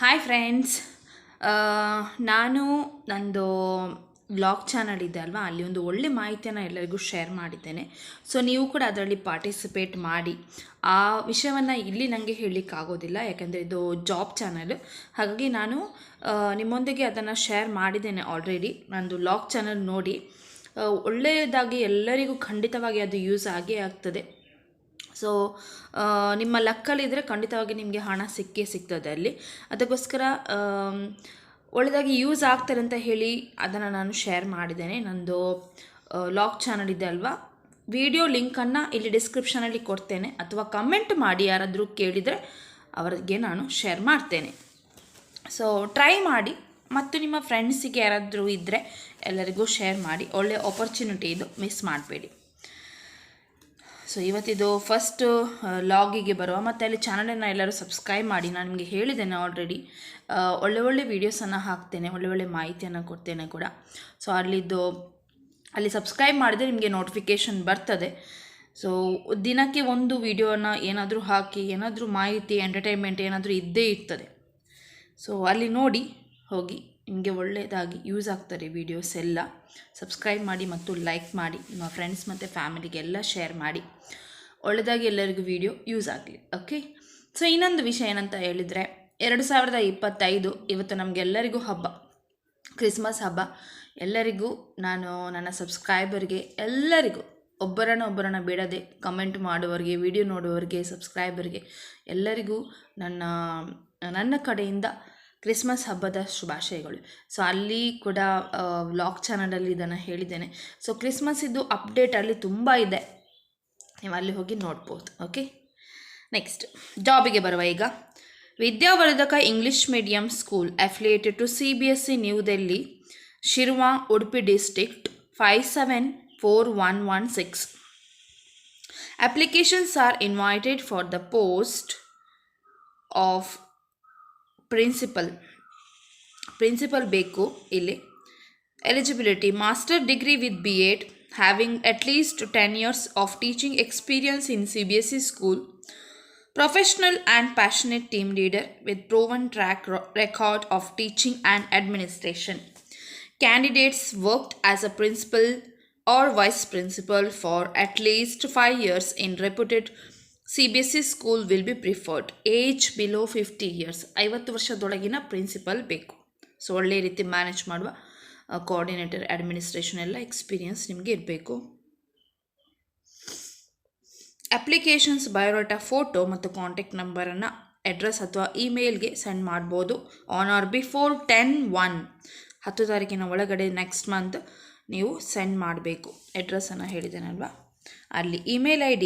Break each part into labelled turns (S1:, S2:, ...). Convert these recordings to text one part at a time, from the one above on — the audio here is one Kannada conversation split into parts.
S1: Hi friends. ನಾನು ನಂದು ವ್ಲಾಗ್ ಚಾನಲ್ ಇದೆ ಅಲ್ವಾ, ಅಲ್ಲಿ ಒಂದು ಒಳ್ಳೆ ಮಾಹಿತಿಯನ್ನು ಎಲ್ಲರಿಗೂ ಶೇರ್ ಮಾಡಿದ್ದೇನೆ. ಸೊ ನೀವು ಕೂಡ ಅದರಲ್ಲಿ ಪಾರ್ಟಿಸಿಪೇಟ್ ಮಾಡಿ. ಆ ವಿಷಯವನ್ನು ಇಲ್ಲಿ ನನಗೆ ಹೇಳಲಿಕ್ಕಾಗೋದಿಲ್ಲ, ಯಾಕೆಂದರೆ ಇದು ಜಾಬ್ ಚಾನಲ್. ಹಾಗಾಗಿ ನಾನು ನಿಮ್ಮೊಂದಿಗೆ ಅದನ್ನು ಶೇರ್ ಮಾಡಿದ್ದೇನೆ ಆಲ್ರೆಡಿ. ನಂದು ವ್ಲಾಗ್ ಚಾನಲ್ ನೋಡಿ ಒಳ್ಳೆಯದಾಗಿ ಎಲ್ಲರಿಗೂ ಖಂಡಿತವಾಗಿ ಅದು ಯೂಸ್ ಆಗೇ ಆಗ್ತದೆ. ಸೊ ನಿಮ್ಮ ಲಕ್ಕಲ್ಲಿದ್ದರೆ ಖಂಡಿತವಾಗಿ ನಿಮಗೆ ಹಣ ಸಿಗ್ತದೆ ಅಲ್ಲಿ. ಅದಕ್ಕೋಸ್ಕರ ಒಳ್ಳೆಯದಾಗಿ ಯೂಸ್ ಆಗ್ತಾರೆ ಅಂತ ಹೇಳಿ ಅದನ್ನು ನಾನು ಶೇರ್ ಮಾಡಿದ್ದೇನೆ. ನಂದು ಲಾಗ್ ಚಾನಲ್ ಇದೆ ಅಲ್ವಾ, ವಿಡಿಯೋ ಲಿಂಕನ್ನು ಇಲ್ಲಿ ಡಿಸ್ಕ್ರಿಪ್ಷನಲ್ಲಿ ಕೊಡ್ತೇನೆ, ಅಥವಾ ಕಮೆಂಟ್ ಮಾಡಿ ಯಾರಾದರೂ ಕೇಳಿದರೆ ಅವರಿಗೆ ನಾನು ಶೇರ್ ಮಾಡ್ತೇನೆ. ಸೊ ಟ್ರೈ ಮಾಡಿ, ಮತ್ತು ನಿಮ್ಮ ಫ್ರೆಂಡ್ಸಿಗೆ ಯಾರಾದರೂ ಇದ್ದರೆ ಎಲ್ಲರಿಗೂ ಶೇರ್ ಮಾಡಿ. ಒಳ್ಳೆಯ ಆಪರ್ಚುನಿಟಿ ಇದು, ಮಿಸ್ ಮಾಡಬೇಡಿ. ಸೊ ಇವತ್ತಿದು ಫಸ್ಟ್ ಲಾಗಿಗೆ ಬರುವ, ಮತ್ತು ಅಲ್ಲಿ ಚಾನಲನ್ನು ಎಲ್ಲರೂ ಸಬ್ಸ್ಕ್ರೈಬ್ ಮಾಡಿ. ನಾನು ನಿಮಗೆ ಹೇಳಿದ್ದೇನೆ ಆಲ್ರೆಡಿ, ಒಳ್ಳೆ ವೀಡಿಯೋಸನ್ನು ಹಾಕ್ತೇನೆ, ಒಳ್ಳೆ ಮಾಹಿತಿಯನ್ನು ಕೊಡ್ತೇನೆ ಕೂಡ. ಸೊ ಅಲ್ಲಿ ಸಬ್ಸ್ಕ್ರೈಬ್ ಮಾಡಿದರೆ ನಿಮಗೆ ನೋಟಿಫಿಕೇಷನ್ ಬರ್ತದೆ. ಸೊ ದಿನಕ್ಕೆ ಒಂದು ವಿಡಿಯೋನ ಏನಾದರೂ ಹಾಕಿ, ಏನಾದರೂ ಮಾಹಿತಿ, ಎಂಟರ್ಟೈನ್ಮೆಂಟ್ ಏನಾದರೂ ಇದ್ದೇ ಇರ್ತದೆ. ಸೊ ಅಲ್ಲಿ ನೋಡಿ ಹೋಗಿ, ನಿಮಗೆ ಒಳ್ಳೆಯದಾಗಿ ಯೂಸ್ ಆಗ್ತಾರೆ ವೀಡಿಯೋಸ್ ಎಲ್ಲ. ಸಬ್ಸ್ಕ್ರೈಬ್ ಮಾಡಿ ಮತ್ತು ಲೈಕ್ ಮಾಡಿ, ನಿಮ್ಮ ಫ್ರೆಂಡ್ಸ್ ಮತ್ತು ಫ್ಯಾಮಿಲಿಗೆಲ್ಲ ಶೇರ್ ಮಾಡಿ. ಒಳ್ಳೆಯದಾಗಿ ಎಲ್ಲರಿಗೂ ವಿಡಿಯೋ ಯೂಸ್ ಆಗಲಿ. ಓಕೆ. ಸೊ ಇನ್ನೊಂದು ವಿಷಯ ಏನಂತ ಹೇಳಿದರೆ, 2025 ಇವತ್ತು ನಮಗೆಲ್ಲರಿಗೂ ಹಬ್ಬ, ಕ್ರಿಸ್ಮಸ್ ಹಬ್ಬ. ಎಲ್ಲರಿಗೂ ನಾನು, ನನ್ನ ಸಬ್ಸ್ಕ್ರೈಬರ್ಗೆ ಎಲ್ಲರಿಗೂ ಒಬ್ಬರನ್ನ ಬಿಡದೆ ಕಮೆಂಟ್ ಮಾಡುವವರಿಗೆ, ವಿಡಿಯೋ ನೋಡುವವರಿಗೆ, ಸಬ್ಸ್ಕ್ರೈಬರ್ಗೆ ಎಲ್ಲರಿಗೂ ನನ್ನ ಕಡೆಯಿಂದ ಕ್ರಿಸ್ಮಸ್ ಹಬ್ಬದ ಶುಭಾಶಯಗಳು. ಸೊ ಅಲ್ಲಿ ಕೂಡ ವ್ಲಾಗ್ ಚಾನಲಲ್ಲಿ ಇದನ್ನು ಹೇಳಿದ್ದೇನೆ. ಸೊ ಕ್ರಿಸ್ಮಸ್ಸಿದ್ದು ಅಪ್ಡೇಟ್ ಅಲ್ಲಿ ತುಂಬ ಇದೆ, ನೀವು ಅಲ್ಲಿ ಹೋಗಿ ನೋಡ್ಬೋದು. ಓಕೆ. ನೆಕ್ಸ್ಟ್ ಜಾಬಿಗೆ ಬರುವ. ಈಗ Vidyavardhaka English medium school affiliated to CBSE new Delhi, Shirva, Udupi district 574116. Applications are invited for the post of principal ಬೇಕು ಇಲ್ಲಿ. Eligibility: master degree with BEd, having at least 10 years of teaching experience in CBSE school, professional and passionate team leader with proven track record of teaching and administration. Candidates worked as a principal or vice principal for at least 5 years in reputed CBSE school will be preferred. Age below 50 years, 50 ವರ್ಷದೊಳಗಿನ ಪ್ರಿನ್ಸಿಪಲ್ ಬೇಕು. ಸೊ ಒಳ್ಳೆಯ ರೀತಿ ಮ್ಯಾನೇಜ್ ಮಾಡುವ ಕೋಆರ್ಡಿನೇಟರ್, ಅಡ್ಮಿನಿಸ್ಟ್ರೇಷನ್ ಎಲ್ಲ ಎಕ್ಸ್ಪೀರಿಯನ್ಸ್ ನಿಮಗೆ ಇರಬೇಕು. ಅಪ್ಲಿಕೇಶನ್ಸ್ ಬಯೋಡಾಟಾ, ಫೋಟೋ ಮತ್ತು ಕಾಂಟ್ಯಾಕ್ಟ್ ನಂಬರನ್ನು ಅಡ್ರೆಸ್ ಅಥವಾ ಇಮೇಲ್ಗೆ ಸೆಂಡ್ ಮಾಡ್ಬೋದು. ಆನ್ ಆರ್ ಬಿಫೋರ್ 10/1, 10 ತಾರೀಕಿನ ಒಳಗಡೆ ನೆಕ್ಸ್ಟ್ ಮಂತ್ ನೀವು ಸೆಂಡ್ ಮಾಡಬೇಕು. ಅಡ್ರೆಸ್ಸನ್ನು ಹೇಳಿದ್ದೇನಲ್ವಾ, ಅಲ್ಲಿ email ID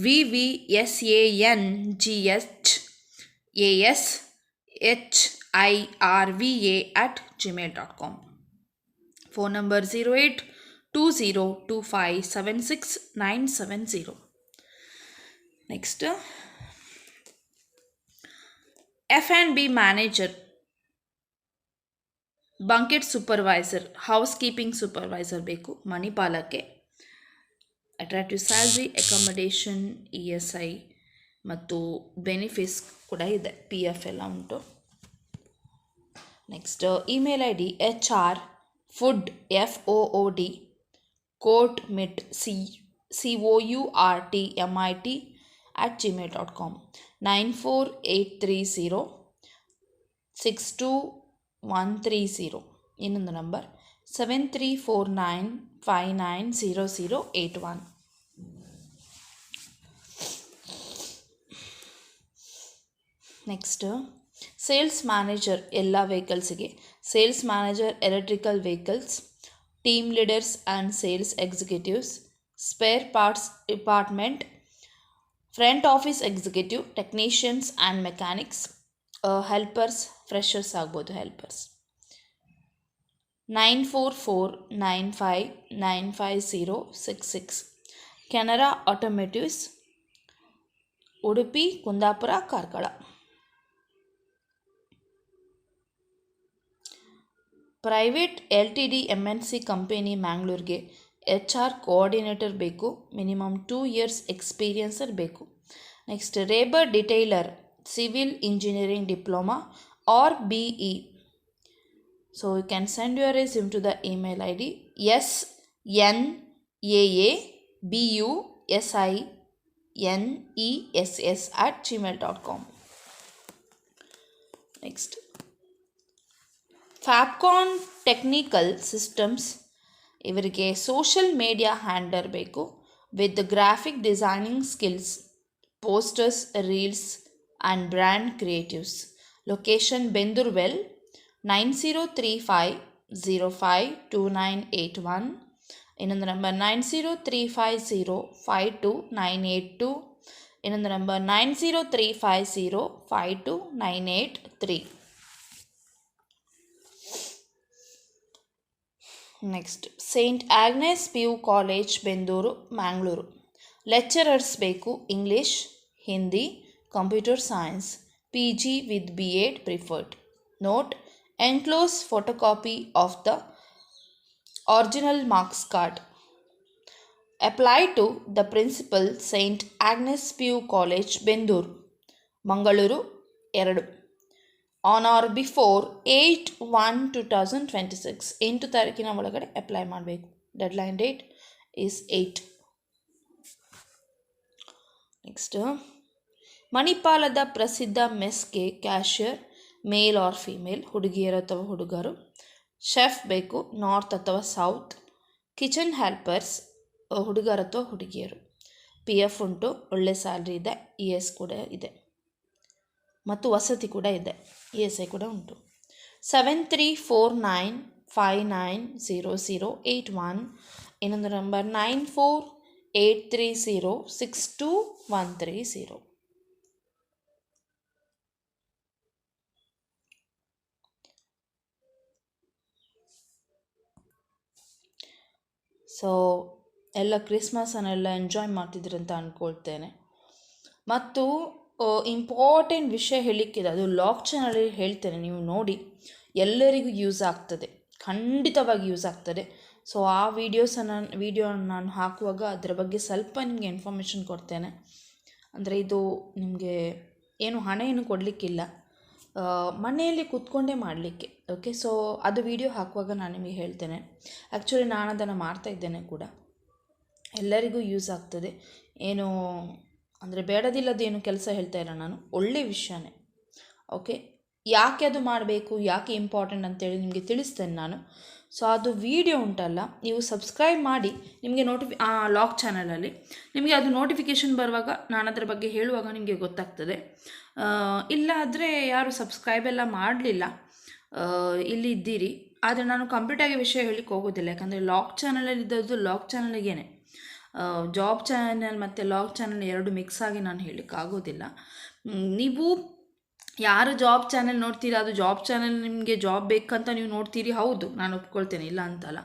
S1: vvsangasashirva@gmail.com. Phone number 0820257690. Next F&B manager, banquet supervisor, house keeping supervisor ಬೇಕು. ಮಣಿಪಾಲಕ್ಕೆ. ಅಟ್ರಾಕ್ಟಿವ್ ಸ್ಯಾಲ್ರಿ, ಅಕಾಮಡೇಷನ್, ESI ಮತ್ತು ಬೆನಿಫಿಟ್ಸ್ ಕೂಡ ಇದೆ, PF ಎಲ್ಲ ಉಂಟು. Next email ID HR food FOOD courtmit COURTMIT@gmail.com. 9483062130. ಇನ್ನೊಂದು ನಂಬರ್ 7349590081. ನೆಕ್ಸ್ಟ್ ಸೇಲ್ಸ್ ಮ್ಯಾನೇಜರ್ ಎಲ್ಲ ವೆಹಿಕಲ್ಸಿಗೆ. Sales manager electrical vehicles, team leaders and sales executives, spare parts department, front office executive, technicians and mechanics, helpers, freshers ಆಗ್ಬೋದು helpers. 9449595066. Canara automotives, Udupi, Kundapura, Karkala. Private LTD MNC company ಮ್ಯಾಂಗ್ಳೂರ್ಗೆ HR ಕೋಆರ್ಡಿನೇಟರ್ ಬೇಕು. ಮಿನಿಮಮ್ 2 years ಎಕ್ಸ್ಪೀರಿಯನ್ಸ್ ಇರಬೇಕು. Next rebar detailer, civil engineering diploma or BE. So you can send your resume to the email ID snaabusiness@gmail.com. Next, Fabcon technical systems ಇವರಿಗೆ ಸೋಷಲ್ ಮೀಡಿಯಾ ಹ್ಯಾಂಡಲರ್ ಬೇಕು with graphic designing skills, posters, reels and brand creatives. Location Bendoorwell 9035052981. ಇನ್ನೊಂದು ನಂಬರ್ 9035052982. ಇನ್ನೊಂದು number 9035052983. Next, saint Agnes PU college Bendur, Mangalore. Lecturers ಬೇಕು English, Hindi, computer science, PG with B.Ed preferred. Note, enclose photocopy of the original marks card. Apply to the principal, St. Agnes PU College, Bendur, Mangaluru 2, on or before 8/1/2026. 8 ತಾರೀಕಿನ ಒಳಗಡೆ ಅಪ್ಲೈ ಮಾಡಬೇಕು. Deadline date is 8. ನೆಕ್ಸ್ಟ್, ಮಣಿಪಾಲದ ಪ್ರಸಿದ್ಧ ಮೆಸ್ಗೆ ಕ್ಯಾಶಿಯರ್, ಮೇಲ್ ಆರ್ ಫೀಮೇಲ್, ಹುಡುಗಿಯರು ಅಥವಾ ಹುಡುಗರು. ಶೆಫ್ ಬೇಕು, ನಾರ್ತ್ ಅಥವಾ ಸೌತ್. ಕಿಚನ್ ಹೆಲ್ಪರ್ಸ್, ಹುಡುಗರು ಅಥವಾ ಹುಡುಗಿಯರು. PF ಉಂಟು, ಒಳ್ಳೆ ಸ್ಯಾಲ್ರಿ ಇದೆ, ES ಕೂಡ ಇದೆ ಮತ್ತು ವಸತಿ ಕೂಡ ಇದೆ, ESI ಕೂಡ ಉಂಟು. 7349590081. ಇನ್ನೊಂದು ನಂಬರ್ 9483062130. ಸೊ ಎಲ್ಲ ಕ್ರಿಸ್ಮಸನ್ನೆಲ್ಲ ಎಂಜಾಯ್ ಮಾಡ್ತಿದ್ರು ಅಂತ ಅಂದ್ಕೊಳ್ತೇನೆ. ಮತ್ತು ಇಂಪಾರ್ಟೆಂಟ್ ವಿಷಯ ಹೇಳಲಿಕ್ಕಿದೆ, ಅದು ಲಾಗ್ ಚಾನಲಲ್ಲಿ ಹೇಳ್ತೇನೆ, ನೀವು ನೋಡಿ, ಎಲ್ಲರಿಗೂ ಯೂಸ್ ಆಗ್ತದೆ, ಖಂಡಿತವಾಗಿ ಯೂಸ್ ಆಗ್ತದೆ. ಸೊ ಆ ವಿಡಿಯೋ ನಾನು ಹಾಕುವಾಗ ಅದರ ಬಗ್ಗೆ ಸ್ವಲ್ಪ ನಿಮಗೆ ಇನ್ಫಾರ್ಮೇಷನ್ ಕೊಡ್ತೇನೆ. ಅಂದರೆ ಇದು ನಿಮಗೆ ಏನು ಹಣ ಏನು ಕೊಡಲಿಕ್ಕಿಲ್ಲ, ಮನೆಯಲ್ಲಿ ಕೂತ್ಕೊಂಡೇ ಮಾಡಲಿಕ್ಕೆ. ಓಕೆ, ಸೊ ಅದು ವಿಡಿಯೋ ಹಾಕುವಾಗ ನಾನು ನಿಮಗೆ ಹೇಳ್ತೇನೆ. ಆ್ಯಕ್ಚುಲಿ ನಾನು ಅದನ್ನು ಮಾಡ್ತಾಯಿದ್ದೇನೆ ಕೂಡ, ಎಲ್ಲರಿಗೂ ಯೂಸ್ ಆಗ್ತದೆ. ಏನು ಅಂದರೆ ಬೇಡದಿಲ್ಲದೇನು ಕೆಲಸ ಹೇಳ್ತಾ ಇಲ್ಲ ನಾನು, ಒಳ್ಳೆಯ ವಿಷಯನೇ. ಓಕೆ, ಯಾಕೆ ಅದು ಮಾಡಬೇಕು, ಯಾಕೆ ಇಂಪಾರ್ಟೆಂಟ್ ಅಂತೇಳಿ ನಿಮಗೆ ತಿಳಿಸ್ತೇನೆ ನಾನು. ಸೊ ಅದು ವಿಡಿಯೋ ಉಂಟಲ್ಲ, ನೀವು ಸಬ್ಸ್ಕ್ರೈಬ್ ಮಾಡಿ, ನಿಮಗೆ ಲಾಗ್ ಚಾನಲಲ್ಲಿ ನಿಮಗೆ ಅದು ನೋಟಿಫಿಕೇಷನ್ ಬರುವಾಗ ನಾನು ಅದರ ಬಗ್ಗೆ ಹೇಳುವಾಗ ನಿಮಗೆ ಗೊತ್ತಾಗ್ತದೆ. ಇಲ್ಲ ಆದರೆ ಯಾರು ಸಬ್ಸ್ಕ್ರೈಬ್ ಎಲ್ಲ ಮಾಡಲಿಲ್ಲ, ಇಲ್ಲಿ ಇದ್ದೀರಿ, ಆದರೆ ನಾನು ಕಂಪ್ಲೀಟಾಗಿ ವಿಷಯ ಹೇಳಲಿಕ್ಕೆ ಹೋಗೋದಿಲ್ಲ. ಯಾಕಂದರೆ ಲಾಗ್ ಚಾನಲಲ್ಲಿ ಇದ್ದದ್ದು ಲಾಗ್ ಚಾನಲಿಗೇನೆ, ಜಾಬ್ ಚಾನಲ್ ಮತ್ತು ಲಾಗ್ ಚಾನಲ್ ಎರಡು ಮಿಕ್ಸ್ ಆಗಿ ನಾನು ಹೇಳಲಿಕ್ಕಾಗೋದಿಲ್ಲ. ನೀವು ಯಾರು ಜಾಬ್ ಚಾನಲ್ ನೋಡ್ತೀರಿ, ಅದು ಜಾಬ್ ಚಾನಲ್ ನಿಮಗೆ ಜಾಬ್ ಬೇಕಂತ ನೀವು ನೋಡ್ತೀರಿ, ಹೌದು, ನಾನು ಒಪ್ಕೊಳ್ತೇನೆ, ಇಲ್ಲ ಅಂತಲ್ಲ.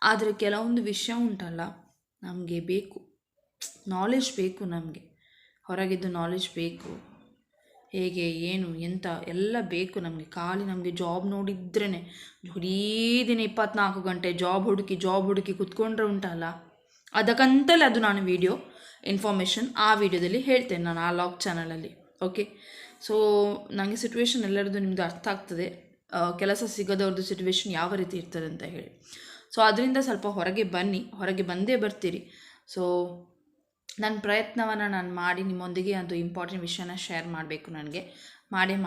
S1: ಆದರೆ ಕೆಲವೊಂದು ವಿಷಯ ಉಂಟಲ್ಲ, ನಮಗೆ ಬೇಕು, ನಾಲೆಜ್ ಬೇಕು, ನಮಗೆ ಹೊರಗಿದ್ದು ನಾಲೆಜ್ ಬೇಕು, ಹೇಗೆ ಏನು ಎಂತ ಎಲ್ಲ ಬೇಕು ನಮಗೆ. ಖಾಲಿ ನಮಗೆ ಜಾಬ್ ನೋಡಿದ್ರೇ ಇಡೀ ದಿನ 24 ಗಂಟೆ ಜಾಬ್ ಹುಡುಕಿ ಕೂತ್ಕೊಂಡ್ರೆ ಉಂಟಲ್ಲ, ಅದಕ್ಕಂತಲೇ ಅದು ನಾನು ವಿಡಿಯೋ ಇನ್ಫಾರ್ಮೇಷನ್ ಆ ವಿಡಿಯೋದಲ್ಲಿ ಹೇಳ್ತೇನೆ ನಾನು ಆ ಲಾಗ್ ಚಾನಲಲ್ಲಿ. ಓಕೆ, ಸೊ ನನಗೆ ಸಿಚುವೇಶನ್ ಎಲ್ಲರದ್ದು ನಿಮ್ಮದು ಅರ್ಥ ಆಗ್ತದೆ, ಕೆಲಸ ಸಿಗೋದವ್ರದ್ದು ಸಿಚುವೇಶನ್ ಯಾವ ರೀತಿ ಇರ್ತದೆ ಅಂತ ಹೇಳಿ. ಸೊ ಅದರಿಂದ ಸ್ವಲ್ಪ ಹೊರಗೆ ಬಂದೇ ಬರ್ತೀರಿ. ಸೊ ನನ್ನ ಪ್ರಯತ್ನವನ್ನು ನಾನು ಮಾಡಿ ನಿಮ್ಮೊಂದಿಗೆ ಅದು ಇಂಪಾರ್ಟೆಂಟ್ ವಿಷಯನ ಶೇರ್ ಮಾಡಬೇಕು, ನನಗೆ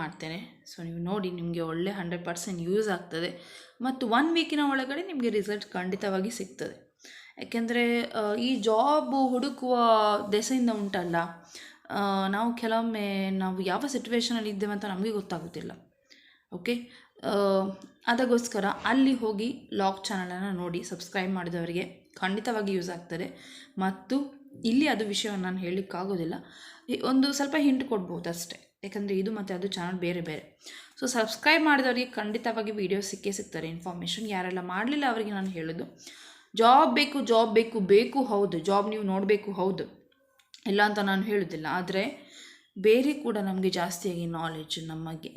S1: ಮಾಡ್ತೇನೆ. ಸೊ ನೀವು ನೋಡಿ, ನಿಮಗೆ ಒಳ್ಳೆ 100% ಯೂಸ್ ಆಗ್ತದೆ ಮತ್ತು 1 ವೀಕಿನ ಒಳಗಡೆ ನಿಮಗೆ ರಿಸಲ್ಟ್ ಖಂಡಿತವಾಗಿ ಸಿಗ್ತದೆ. ಯಾಕೆಂದರೆ ಈ ಜಾಬು ಹುಡುಕುವ ದೆಸೆಯಿಂದ ಉಂಟಲ್ಲ, ನಾವು ಕೆಲವೊಮ್ಮೆ ನಾವು ಯಾವ ಸಿಚುವೇಷನಲ್ಲಿ ಇದ್ದೇವೆ ಅಂತ ನಮಗೆ ಗೊತ್ತಾಗೋದಿಲ್ಲ. ಓಕೆ, ಅದಕ್ಕೋಸ್ಕರ ಅಲ್ಲಿ ಹೋಗಿ ಲಾಗ್ ಚಾನಲನ್ನು ನೋಡಿ, ಸಬ್ಸ್ಕ್ರೈಬ್ ಮಾಡಿದವರಿಗೆ ಖಂಡಿತವಾಗಿ ಯೂಸ್ ಆಗ್ತದೆ. ಮತ್ತು ಇಲ್ಲಿ ಅದು ವಿಷಯವನ್ನು ನಾನು ಹೇಳಲಿಕ್ಕಾಗೋದಿಲ್ಲ, ಒಂದು ಸ್ವಲ್ಪ ಹಿಂಟ್ ಕೊಡ್ಬೋದು ಅಷ್ಟೇ, ಯಾಕಂದರೆ ಇದು ಮತ್ತು ಅದು ಚಾನಲ್ ಬೇರೆ ಬೇರೆ. ಸೊ ಸಬ್ಸ್ಕ್ರೈಬ್ ಮಾಡಿದವರಿಗೆ ಖಂಡಿತವಾಗಿ ವಿಡಿಯೋ ಸಿಗ್ತಾರೆ, ಇನ್ಫಾರ್ಮೇಷನ್. ಯಾರೆಲ್ಲ ಮಾಡಲಿಲ್ಲ ಅವರಿಗೆ ನಾನು ಹೇಳೋದು, ಜಾಬ್ ಬೇಕು, ಹೌದು, ಜಾಬ್ ನೀವು ನೋಡಬೇಕು, ಹೌದು, ಇಲ್ಲ ಅಂತ ನಾನು ಹೇಳೋದಿಲ್ಲ. ಆದರೆ ಬೇರೆ ಕೂಡ ನಮಗೆ ಜಾಸ್ತಿಯಾಗಿ ನಾಲೆಡ್ಜ್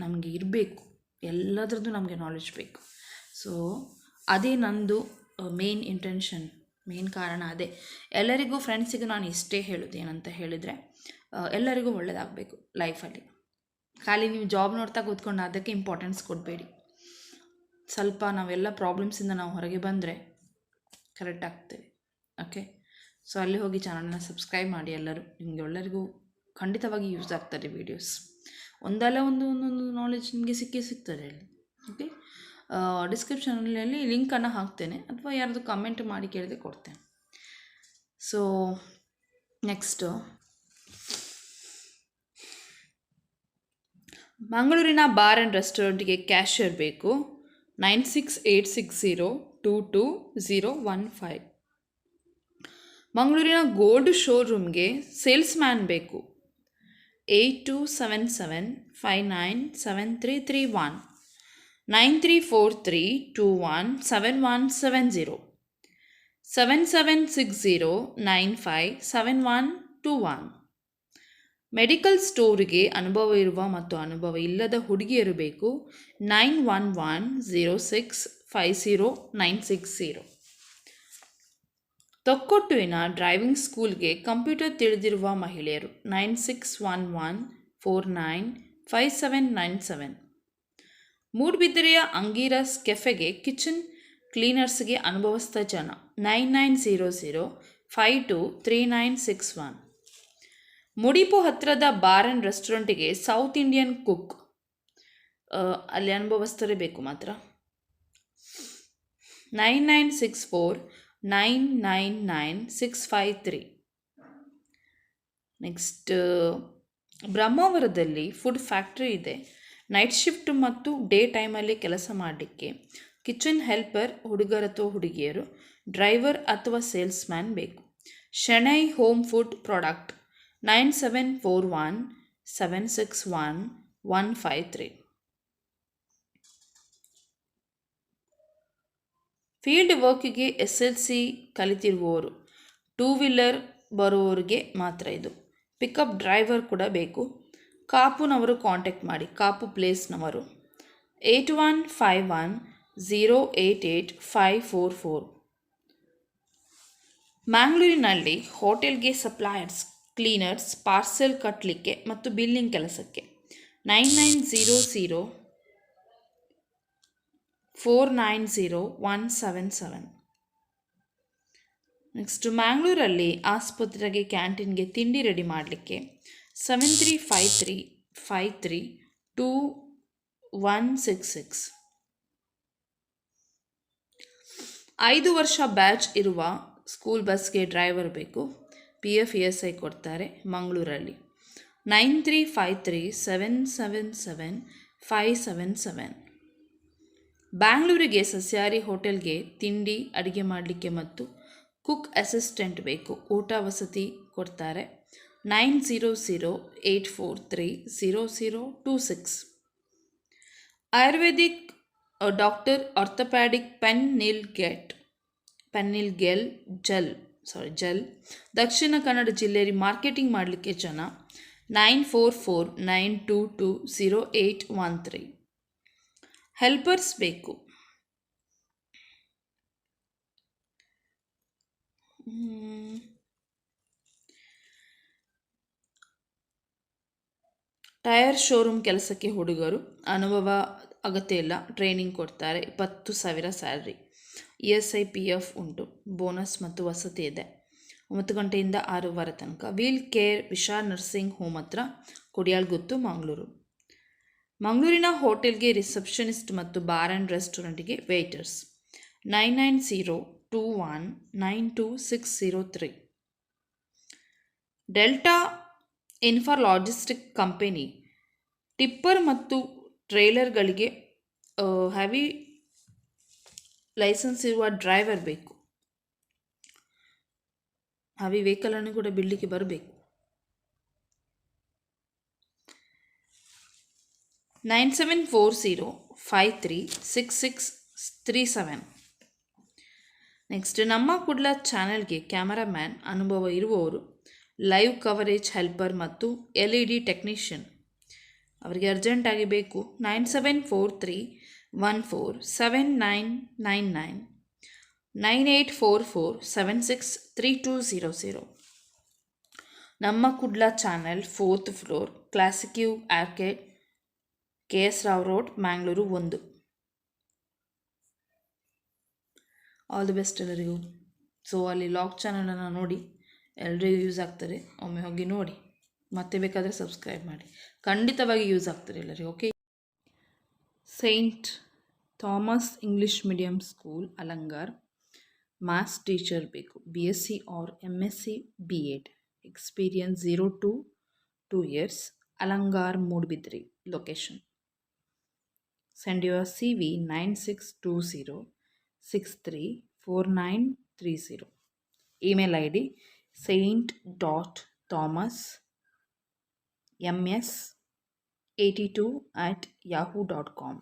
S1: ನಮಗೆ ಇರಬೇಕು, ಎಲ್ಲದರದ್ದು ನಮಗೆ ನಾಲೆಡ್ಜ್ ಬೇಕು. ಸೊ ಅದೇ ನಂದು ಮೇನ್ ಇಂಟೆನ್ಷನ್, ಮೇನ್ ಕಾರಣ ಅದೇ. ಎಲ್ಲರಿಗೂ ಫ್ರೆಂಡ್ಸಿಗೂ ನಾನು ಇಷ್ಟೇ ಹೇಳೋದು, ಏನಂತ ಹೇಳಿದರೆ ಎಲ್ಲರಿಗೂ ಒಳ್ಳೆಯದಾಗಬೇಕು ಲೈಫಲ್ಲಿ. ಖಾಲಿ ನೀವು ಜಾಬ್ ನೋಡ್ತಾ ಕೂತ್ಕೊಂಡು ಅದಕ್ಕೆ ಇಂಪಾರ್ಟೆನ್ಸ್ ಕೊಡಬೇಡಿ. ಸ್ವಲ್ಪ ನಾವೆಲ್ಲ ಪ್ರಾಬ್ಲಮ್ಸಿಂದ ನಾವು ಹೊರಗೆ ಬಂದರೆ ಕರೆಕ್ಟ್ ಆಗ್ತೇವೆ. ಓಕೆ, ಸೊ ಅಲ್ಲಿ ಹೋಗಿ ಚಾನಲ್ನ ಸಬ್ಸ್ಕ್ರೈಬ್ ಮಾಡಿ. ಎಲ್ಲರೂ ನಿಮಗೆ ಎಲ್ಲರಿಗೂ ಖಂಡಿತವಾಗಿ ಯೂಸ್ ಆಗ್ತಾರೆ ವೀಡಿಯೋಸ್. ಒಂದಲ್ಲ ಒಂದೊಂದು ನಾಲೆಜ್ ನಿಮಗೆ ಸಿಗ್ತದೆ ಅಲ್ಲಿ. ಓಕೆ, ಡಿಸ್ಕ್ರಿಪ್ಷನಲ್ಲಿ ಲಿಂಕನ್ನು ಹಾಕ್ತೇನೆ, ಅಥವಾ ಯಾರಾದರೂ ಕಮೆಂಟ್ ಮಾಡಿ ಕೇಳಿದೆ ಕೊಡ್ತೇನೆ. ಸೊ ನೆಕ್ಸ್ಟು, ಮಂಗಳೂರಿನ ಬಾರ್ ಆ್ಯಂಡ್ ರೆಸ್ಟೋರೆಂಟ್ಗೆ ಕ್ಯಾಶಿಯರ್ ಬೇಕು. 9686022015. ಮಂಗಳೂರಿನ ಗೋಲ್ಡ್ ಶೋರೂಮ್ಗೆ ಸೇಲ್ಸ್ಮ್ಯಾನ್ ಬೇಕು. 8277597331 9343217170 7760957121. ಮೆಡಿಕಲ್ ಸ್ಟೋರಿಗೆ ಅನುಭವ ಇರುವ ಮತ್ತು ಅನುಭವ ಇಲ್ಲದ ಹುಡುಗಿಯರು ಬೇಕು. 9110650960. ತೊಕ್ಕೊಟ್ಟುವಿನ ಡ್ರೈವಿಂಗ್ ಸ್ಕೂಲ್ಗೆ ಕಂಪ್ಯೂಟರ್ ತಿಳಿದಿರುವ ಮಹಿಳೆಯರು. 9611495797. ಮೂಡ್ಬಿದಿರೆಯ ಅಂಗೀರಸ್ ಕೆಫೆಗೆ ಕಿಚನ್ ಕ್ಲೀನರ್ಸ್ಗೆ ಅನುಭವಸ್ಥ ಜನ. 9900523961. ಮುಡಿಪು ಹತ್ತಿರದ ಬಾರ್ ಆ್ಯಂಡ್ ರೆಸ್ಟೋರೆಂಟಿಗೆ ಸೌತ್ ಇಂಡಿಯನ್ ಕುಕ್, ಅಲ್ಲಿ ಅನುಭವಸ್ಥರೇ ಬೇಕು ಮಾತ್ರ. 9964999653. ನೆಕ್ಸ್ಟ್, ಬ್ರಹ್ಮಾವರದಲ್ಲಿ ಫುಡ್ ಫ್ಯಾಕ್ಟ್ರಿ ಇದೆ. ನೈಟ್ ಶಿಫ್ಟ್ ಮತ್ತು ಡೇ ಟೈಮಲ್ಲಿ ಕೆಲಸ ಮಾಡಲಿಕ್ಕೆ ಕಿಚನ್ ಹೆಲ್ಪರ್ ಹುಡುಗರ ಅಥವಾ ಹುಡುಗಿಯರು, ಡ್ರೈವರ್ ಅಥವಾ ಸೇಲ್ಸ್ಮ್ಯಾನ್ ಬೇಕು. Shenoy home food product. 9741761153. Field ವರ್ಕಿಗೆ SLC ಕಲಿತಿರುವವರು, 2 ವೀಲರ್ ಬರುವವರಿಗೆ ಮಾತ್ರ ಇದು. ಪಿಕಪ್ ಡ್ರೈವರ್ ಕೂಡ ಬೇಕು. ಕಾಪುನವರು ಕಾಂಟ್ಯಾಕ್ಟ್ ಮಾಡಿ, ಕಾಪು ಪ್ಲೇಸ್ನವರು. 8151088544. ಮ್ಯಾಂಗ್ಳೂರಿನಲ್ಲಿ ಹೋಟೆಲ್ಗೆ ಸಪ್ಲೈಯರ್ಸ್, ಕ್ಲೀನರ್ಸ್, ಪಾರ್ಸೆಲ್ ಕಟ್ಟಲಿಕ್ಕೆ ಮತ್ತು ಬಿಲ್ಲಿಂಗ್ ಕೆಲಸಕ್ಕೆ. 9900490177. ನೆಕ್ಸ್ಟ್, ಮ್ಯಾಂಗ್ಳೂರಲ್ಲಿ ಆಸ್ಪತ್ರೆಗೆ ಕ್ಯಾಂಟೀನ್ಗೆ ತಿಂಡಿ ರೆಡಿ ಮಾಡಲಿಕ್ಕೆ 7353532166. 5 ವರ್ಷ ಬ್ಯಾಚ್ ಇರುವ ಸ್ಕೂಲ್ ಬಸ್ಗೆ ಡ್ರೈವರ್ ಬೇಕು. PF ESI ಕೊಡ್ತಾರೆ ಮಂಗಳೂರಲ್ಲಿ. 9353777577. ಬ್ಯಾಂಗ್ಳೂರಿಗೆ ಸಸ್ಯಾಹಾರಿ ಹೋಟೆಲ್ಗೆ ತಿಂಡಿ ಅಡುಗೆ ಮಾಡಲಿಕ್ಕೆ ಮತ್ತು ಕುಕ್ ಅಸಿಸ್ಟೆಂಟ್ ಬೇಕು. ಊಟ ವಸತಿ ಕೊಡ್ತಾರೆ. 9008430026. ಆಯುರ್ವೇದಿಕ್ ಡಾಕ್ಟರ್ ಆರ್ಥೋಪ್ಯಾಡಿಕ್ ಪೆನ್ನಿಲ್ ಜೆಲ್ ದಕ್ಷಿಣ ಕನ್ನಡ ಜಿಲ್ಲೆಯಲ್ಲಿ ಮಾರ್ಕೆಟಿಂಗ್ ಮಾಡಲಿಕ್ಕೆ ಜನ. 9449220813. ಹೆಲ್ಪರ್ಸ್ ಬೇಕು. ಟೈರ್ ಶೋರೂಮ್ ಕೆಲಸಕ್ಕೆ ಹುಡುಗರು, ಅನುಭವ ಅಗತ್ಯ ಇಲ್ಲ, ಟ್ರೈನಿಂಗ್ ಕೊಡ್ತಾರೆ. 20,000 ಸ್ಯಾಲ್ರಿ. ESI PF ಉಂಟು. ಬೋನಸ್ ಮತ್ತು ವಸತಿ ಇದೆ. 9 ಗಂಟೆಯಿಂದ 6:15 ತನಕ. Wheel care Vishal nursing home ಹತ್ರ, ಕೊಡಿಯಾಳ್ಗುತ್ತು, ಮಂಗಳೂರು. ಮಂಗಳೂರಿನ ಹೋಟೆಲ್ಗೆ ರಿಸೆಪ್ಷನಿಸ್ಟ್ ಮತ್ತು ಬಾರ್ ಆ್ಯಂಡ್ ರೆಸ್ಟೋರೆಂಟ್ಗೆ waiters. 9902192603. Delta Infra logistic company tipper ಮತ್ತು ಟ್ರೇಲರ್ಗಳಿಗೆ ಹೆವಿ ಲೈಸೆನ್ಸ್ ಇರುವ ಡ್ರೈವರ್ ಬೇಕು. ಹೆವಿ ವೆಹಿಕಲನ್ನು ಕೂಡ ಬಿಡಲಿಕ್ಕೆ ಬರಬೇಕು. 9740536637. ನೆಕ್ಸ್ಟ್, ನಮ್ಮ ಕುಡ್ಲ ಚಾನೆಲ್ಗೆ ಕ್ಯಾಮರಾಮ್ಯಾನ್ ಅನುಭವ ಇರುವವರು, ಲೈವ್ ಕವರೇಜ್ ಹೆಲ್ಪರ್ ಮತ್ತು LED ಟೆಕ್ನಿಷಿಯನ್ ಅವರಿಗೆ ಅರ್ಜೆಂಟಾಗಿ ಬೇಕು. 9743147999 9844763200. ನಮ್ಮ Kudla channel 4th floor, classic U arcade, KS Rao Road, Mangalore 1. All the best ಎಲ್ಲರಿಗೂ. ಸೊ ಅಲ್ಲಿ ಲಾಗ್ ಚಾನಲನ್ನು ನೋಡಿ, ಎಲ್ರಿಗೂ ಯೂಸ್ ಆಗ್ತಾರೆ. ಒಮ್ಮೆ ಹೋಗಿ ನೋಡಿ, ಮತ್ತೆ ಬೇಕಾದರೆ ಸಬ್ಸ್ಕ್ರೈಬ್ ಮಾಡಿ. ಖಂಡಿತವಾಗಿ ಯೂಸ್ ಆಗ್ತಾರೆ ಎಲ್ಲರಿಗೂ. Okay. Saint Thomas English medium school Alangar. Maths teacher ಬೇಕು, BSc or MSc B.Ed. Experience 0 to 2 years. Alangar, Moodbidri location. Send your CV 9620634930. Email ID saint.thomas.ms82@yahoo.com.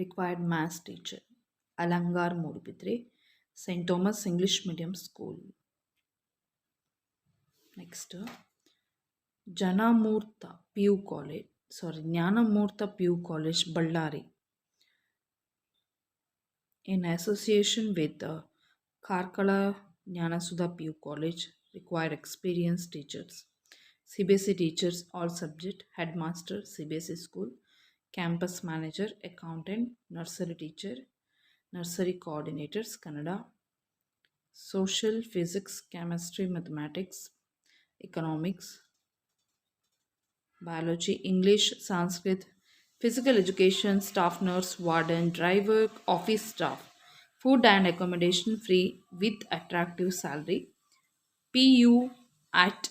S1: Required maths teacher. Alangar, Mudbidre, St. Thomas English Medium School. Next, Janamurtha PU College. Jnanamurtha PU College, Ballari. In association with Karkala Jnanasudha PU College, required experienced teachers. CBSE teachers, all subject, headmaster, CBSE school, campus manager, accountant, nursery teacher, nursery coordinators, Kannada, social, physics, chemistry, mathematics, economics, biology, English, Sanskrit, physical education, staff nurse, warden, driver, office staff, food and accommodation free with attractive salary. PU at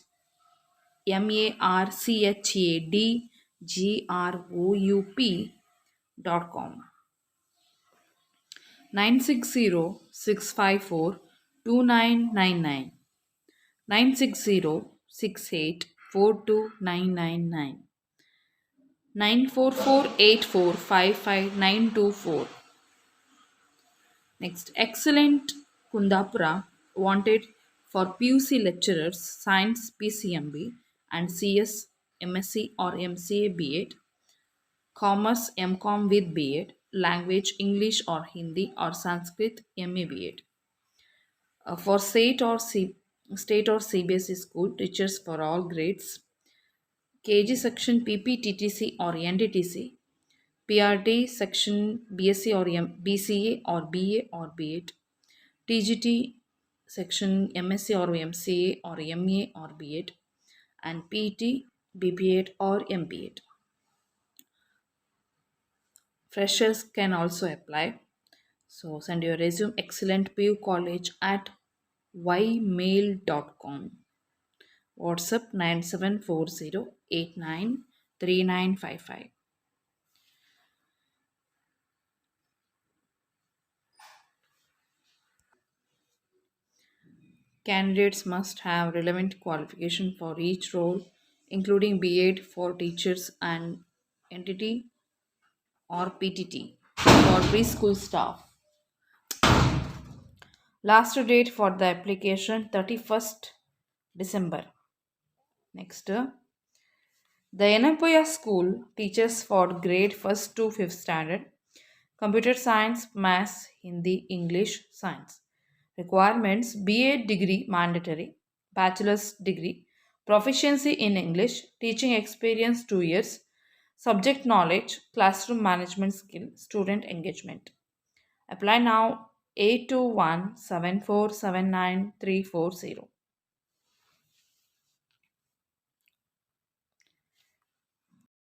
S1: marchadgroup.com. 9606542999, 9606842999, 9448455924. Next, excellent Kundapura, wanted for PUC lecturers, science PCMB and CS, MSc or MCA B.Ed, commerce MCom with B.Ed, language English or Hindi or Sanskrit MA B.Ed. For state or CBSE school, teachers for all grades, KG section PPTTC or NDTC, PRT section BSc or BCA or BA or B.Ed, TGT section MSc or MCA or MA or B.Ed, and PT, BB.Ed or MB.Ed. Freshers can also apply. So send your resume excellentpucollege@ymail.com. WhatsApp 9740893955. Candidates must have relevant qualification for each role, including B.Ed for teachers and entity or PTT for preschool staff. Last date for the application 31st December. Next, the Yenapoya School teaches for grade 1st to 5th standard, computer science, maths, Hindi, English, science. Requirements: BA degree mandatory, bachelor's degree, proficiency in English, teaching experience 2 years, subject knowledge, classroom management skill, student engagement. Apply now 8217479340.